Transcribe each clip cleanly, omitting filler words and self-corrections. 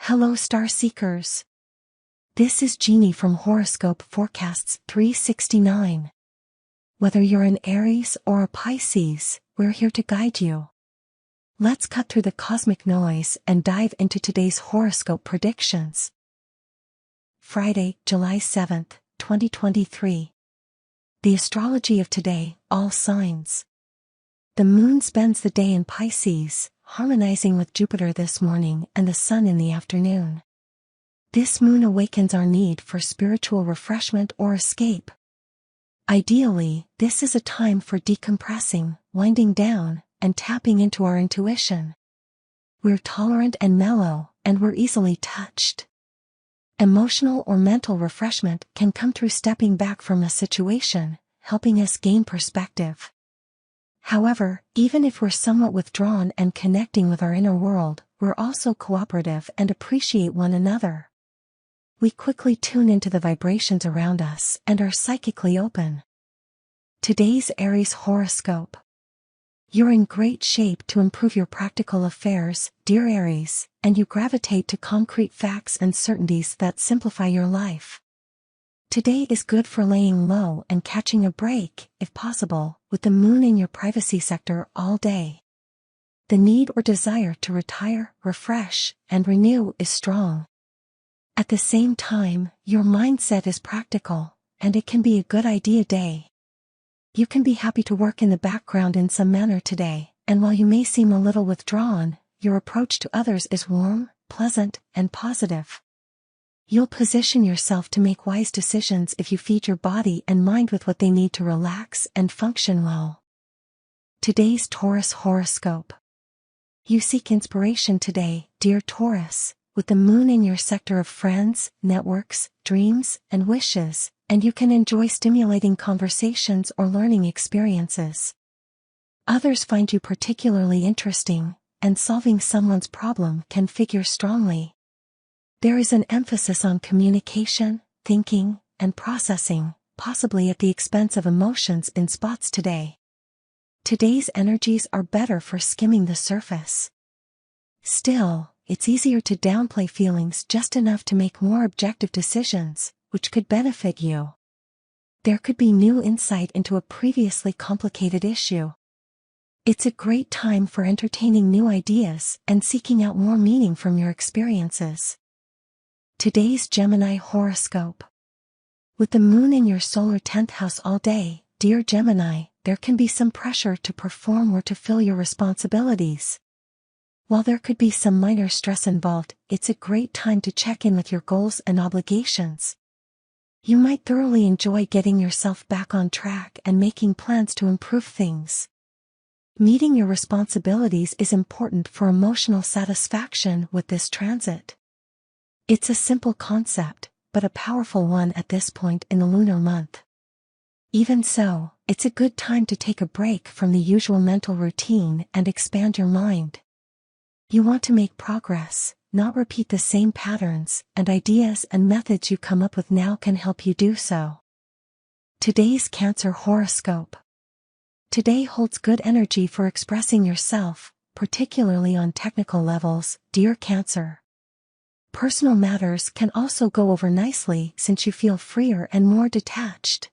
Hello star seekers. This is Jeeny from Horoscope Forecasts 369. Whether you're an Aries or a Pisces, we're here to guide you. Let's cut through the cosmic noise and dive into today's horoscope predictions. Friday, July 7th, 2023. The Astrology of Today, all signs. The moon spends the day in Pisces, harmonizing with Jupiter this morning and the sun in the afternoon. This moon awakens our need for spiritual refreshment or escape. Ideally, this is a time for decompressing, winding down, and tapping into our intuition. We're tolerant and mellow, and we're easily touched. Emotional or mental refreshment can come through stepping back from a situation, helping us gain perspective. However, even if we're somewhat withdrawn and connecting with our inner world, we're also cooperative and appreciate one another. We quickly tune into the vibrations around us and are psychically open. Today's Aries horoscope. You're in great shape to improve your practical affairs, dear Aries, and you gravitate to concrete facts and certainties that simplify your life. Today is good for laying low and catching a break, if possible, with the moon in your privacy sector all day. The need or desire to retire, refresh, and renew is strong. At the same time, your mindset is practical, and it can be a good idea day. You can be happy to work in the background in some manner today, and while you may seem a little withdrawn, your approach to others is warm, pleasant, and positive. You'll position yourself to make wise decisions if you feed your body and mind with what they need to relax and function well. Today's Taurus horoscope. You seek inspiration today, dear Taurus, with the moon in your sector of friends, networks, dreams, and wishes, and you can enjoy stimulating conversations or learning experiences. Others find you particularly interesting, and solving someone's problem can figure strongly. There is an emphasis on communication, thinking, and processing, possibly at the expense of emotions in spots today. Today's energies are better for skimming the surface. Still, it's easier to downplay feelings just enough to make more objective decisions, which could benefit you. There could be new insight into a previously complicated issue. It's a great time for entertaining new ideas and seeking out more meaning from your experiences. Today's Gemini horoscope. With the moon in your solar 10th house all day, dear Gemini, there can be some pressure to perform or to fill your responsibilities. While there could be some minor stress involved, it's a great time to check in with your goals and obligations. You might thoroughly enjoy getting yourself back on track and making plans to improve things. Meeting your responsibilities is important for emotional satisfaction with this transit. It's a simple concept, but a powerful one at this point in the lunar month. Even so, it's a good time to take a break from the usual mental routine and expand your mind. You want to make progress, not repeat the same patterns, and ideas and methods you come up with now can help you do so. Today's Cancer horoscope. Today holds good energy for expressing yourself, particularly on technical levels, dear Cancer. Personal matters can also go over nicely since you feel freer and more detached.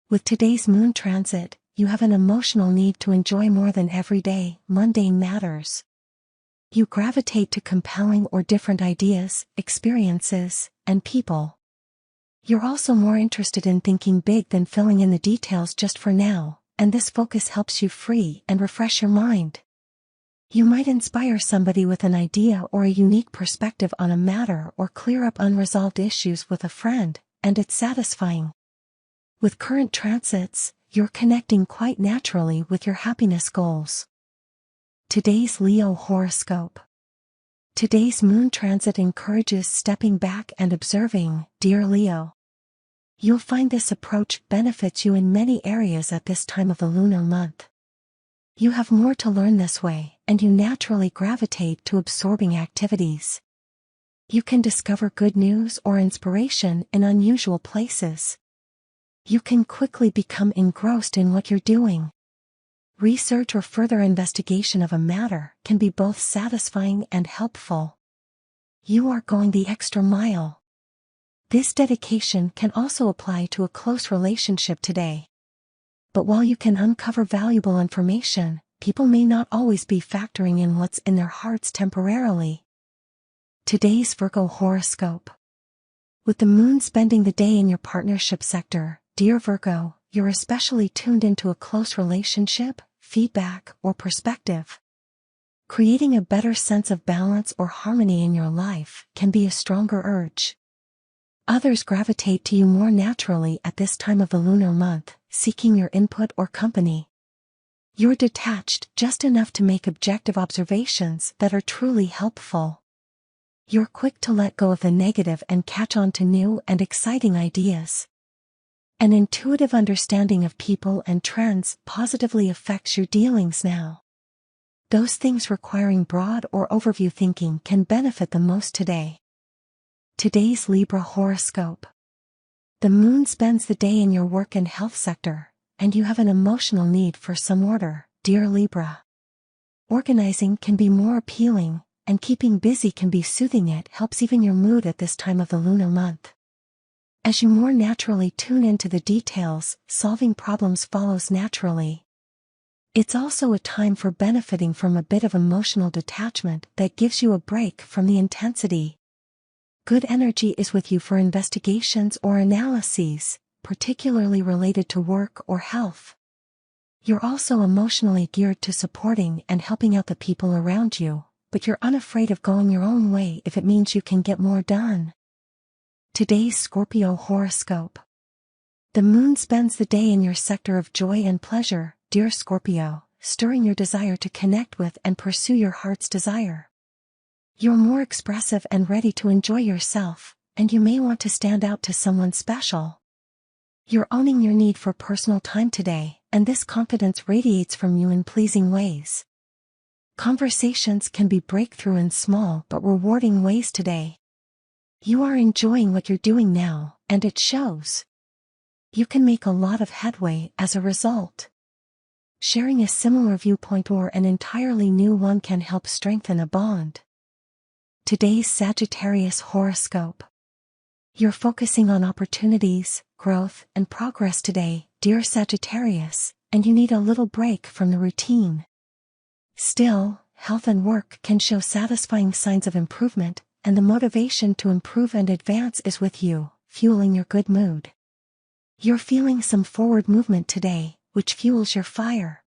With today's moon transit, you have an emotional need to enjoy more than everyday, mundane matters. You gravitate to compelling or different ideas, experiences, and people. You're also more interested in thinking big than filling in the details just for now, and this focus helps you free and refresh your mind. You might inspire somebody with an idea or a unique perspective on a matter or clear up unresolved issues with a friend, and it's satisfying. With current transits, you're connecting quite naturally with your happiness goals. Today's Leo horoscope. Today's moon transit encourages stepping back and observing, dear Leo. You'll find this approach benefits you in many areas at this time of the lunar month. You have more to learn this way, and you naturally gravitate to absorbing activities. You can discover good news or inspiration in unusual places. You can quickly become engrossed in what you're doing. Research or further investigation of a matter can be both satisfying and helpful. you are going the extra mile. This dedication can also apply to a close relationship today. But while you can uncover valuable information, people may not always be factoring in what's in their hearts temporarily. Today's Virgo horoscope. With the moon spending the day in your partnership sector, dear Virgo, you're especially tuned into a close relationship, feedback, or perspective. Creating a better sense of balance or harmony in your life can be a stronger urge. Others gravitate to you more naturally at this time of the lunar month, seeking your input or company. You're detached just enough to make objective observations that are truly helpful. You're quick to let go of the negative and catch on to new and exciting ideas. An intuitive understanding of people and trends positively affects your dealings now. Those things requiring broad or overview thinking can benefit the most today. Today's Libra horoscope. The moon spends the day in your work and health sector, and you have an emotional need for some order, dear Libra. Organizing can be more appealing, and keeping busy can be soothing. It helps even your mood at this time of the lunar month. As you more naturally tune into the details, solving problems follows naturally. It's also a time for benefiting from a bit of emotional detachment that gives you a break from the intensity. Good energy is with you for investigations or analyses, particularly related to work or health. You're also emotionally geared to supporting and helping out the people around you, but you're unafraid of going your own way if it means you can get more done. Today's Scorpio horoscope. The moon spends the day in your sector of joy and pleasure, dear Scorpio, stirring your desire to connect with and pursue your heart's desire. You're more expressive and ready to enjoy yourself, and you may want to stand out to someone special. You're owning your need for personal time today, and this confidence radiates from you in pleasing ways. Conversations can be breakthrough in small but rewarding ways today. You are enjoying what you're doing now, and it shows. You can make a lot of headway as a result. Sharing a similar viewpoint or an entirely new one can help strengthen a bond. Today's Sagittarius horoscope. You're focusing on opportunities, growth, and progress today, dear Sagittarius, and you need a little break from the routine. Still, health and work can show satisfying signs of improvement, and the motivation to improve and advance is with you, fueling your good mood. You're feeling some forward movement today, which fuels your fire.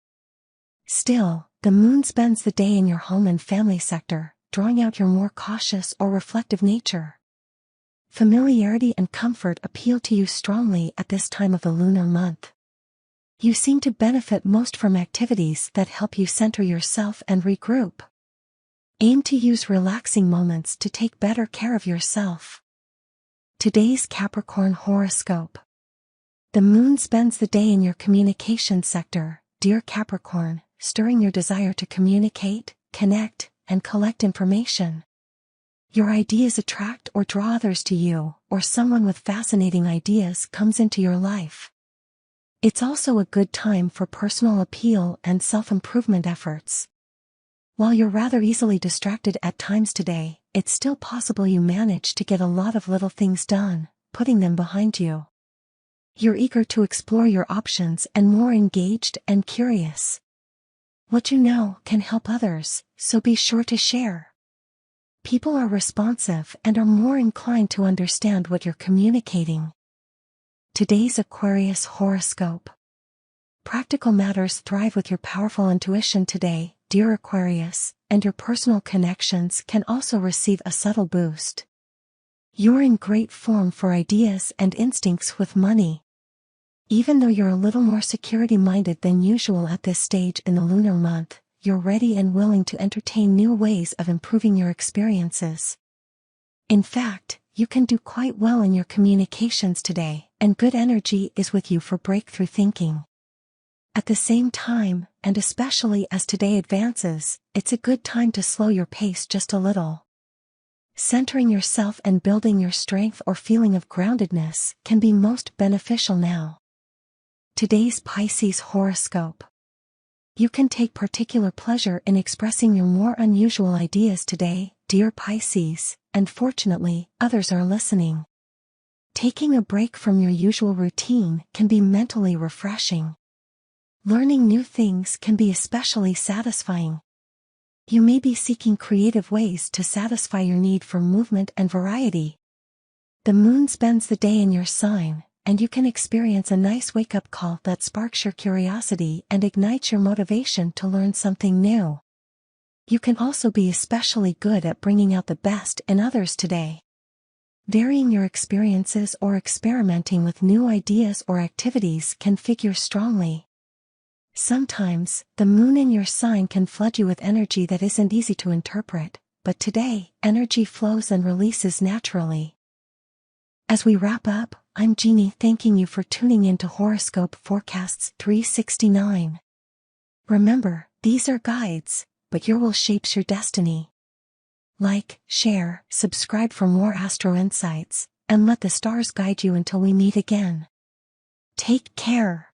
Still, the moon spends the day in your home and family sector, drawing out your more cautious or reflective nature. Familiarity and comfort appeal to you strongly at this time of the lunar month. You seem to benefit most from activities that help you center yourself and regroup. Aim to use relaxing moments to take better care of yourself. Today's Capricorn horoscope. The moon spends the day in your communication sector, dear Capricorn, stirring your desire to communicate, connect, and collect information. Your ideas attract or draw others to you, or someone with fascinating ideas comes into your life. It's also a good time for personal appeal and self-improvement efforts. While you're rather easily distracted at times today, it's still possible you manage to get a lot of little things done, putting them behind you. You're eager to explore your options and more engaged and curious. What you know can help others, so be sure to share. People are responsive and are more inclined to understand what you're communicating. Today's Aquarius horoscope. Practical matters thrive with your powerful intuition today, dear Aquarius, and your personal connections can also receive a subtle boost. You're in great form for ideas and instincts with money. Even though you're a little more security-minded than usual at this stage in the lunar month, you're ready and willing to entertain new ways of improving your experiences. In fact, you can do quite well in your communications today, and good energy is with you for breakthrough thinking. At the same time, and especially as today advances, it's a good time to slow your pace just a little. Centering yourself and building your strength or feeling of groundedness can be most beneficial now. Today's Pisces horoscope. You can take particular pleasure in expressing your more unusual ideas today, dear Pisces, and fortunately, others are listening. Taking a break from your usual routine can be mentally refreshing. Learning new things can be especially satisfying. You may be seeking creative ways to satisfy your need for movement and variety. The moon spends the day in your sign, and you can experience a nice wake-up call that sparks your curiosity and ignites your motivation to learn something new. You can also be especially good at bringing out the best in others today. Varying your experiences or experimenting with new ideas or activities can figure strongly. Sometimes, the moon in your sign can flood you with energy that isn't easy to interpret, but today, energy flows and releases naturally. As we wrap up, I'm Jeeny, thanking you for tuning in to Horoscope Forecasts 369. Remember, these are guides, but your will shapes your destiny. Like, share, subscribe for more astro insights, and let the stars guide you until we meet again. Take care.